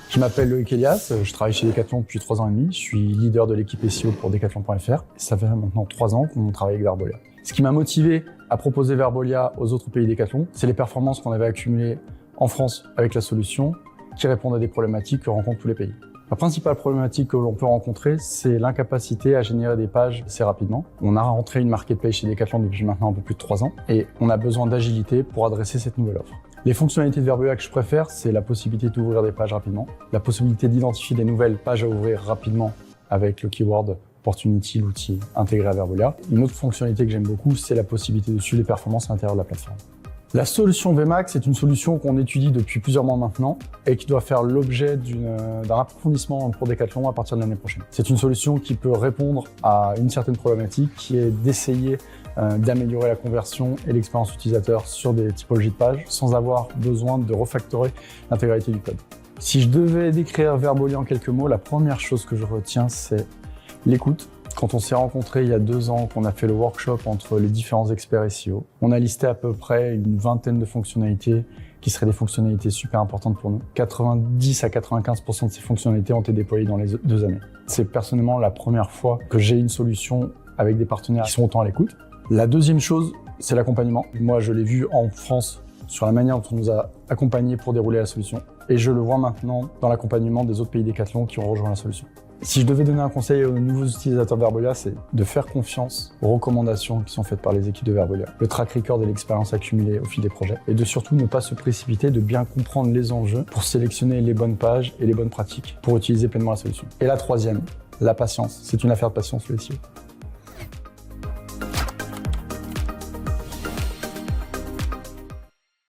Je m'appelle Loïc Elias, je travaille chez Decathlon depuis 3 ans et demi. Je suis leader de l'équipe SEO pour Decathlon.fr. Ça fait maintenant 3 ans qu'on travaille avec Verbolia. Ce qui m'a motivé à proposer Verbolia aux autres pays Decathlon, c'est les performances qu'on avait accumulées en France avec la solution qui répondent à des problématiques que rencontrent tous les pays. La principale problématique que l'on peut rencontrer, c'est l'incapacité à générer des pages assez rapidement. On a rentré une marketplace chez Decathlon depuis maintenant un peu plus de 3 ans et on a besoin d'agilité pour adresser cette nouvelle offre. Les fonctionnalités de Verbolia que je préfère, c'est la possibilité d'ouvrir des pages rapidement, la possibilité d'identifier des nouvelles pages à ouvrir rapidement avec le keyword Opportunity, l'outil intégré à Verbolia. Une autre fonctionnalité que j'aime beaucoup, c'est la possibilité de suivre les performances à l'intérieur de la plateforme. La solution VMAX est une solution qu'on étudie depuis plusieurs mois maintenant et qui doit faire l'objet d'un approfondissement pour Decathlon à partir de l'année prochaine. C'est une solution qui peut répondre à une certaine problématique qui est d'essayer d'améliorer la conversion et l'expérience utilisateur sur des typologies de pages sans avoir besoin de refactorer l'intégralité du code. Si je devais décrire Verbolia en quelques mots, la première chose que je retiens, c'est l'écoute. Quand on s'est rencontrés il y a 2 ans, qu'on a fait le workshop entre les différents experts SEO, on a listé à peu près une vingtaine de fonctionnalités qui seraient des fonctionnalités super importantes pour nous. 90 à 95% de ces fonctionnalités ont été déployées dans les 2 années. C'est personnellement la première fois que j'ai une solution avec des partenaires qui sont autant à l'écoute. La deuxième chose, c'est l'accompagnement. Moi, je l'ai vu en France sur la manière dont on nous a accompagnés pour dérouler la solution. Et je le vois maintenant dans l'accompagnement des autres pays Decathlon qui ont rejoint la solution. Si je devais donner un conseil aux nouveaux utilisateurs de Verbolia, c'est de faire confiance aux recommandations qui sont faites par les équipes de Verbolia, le track record et l'expérience accumulée au fil des projets, et de surtout ne pas se précipiter, de bien comprendre les enjeux pour sélectionner les bonnes pages et les bonnes pratiques pour utiliser pleinement la solution. Et la troisième, la patience. C'est une affaire de patience le SEO.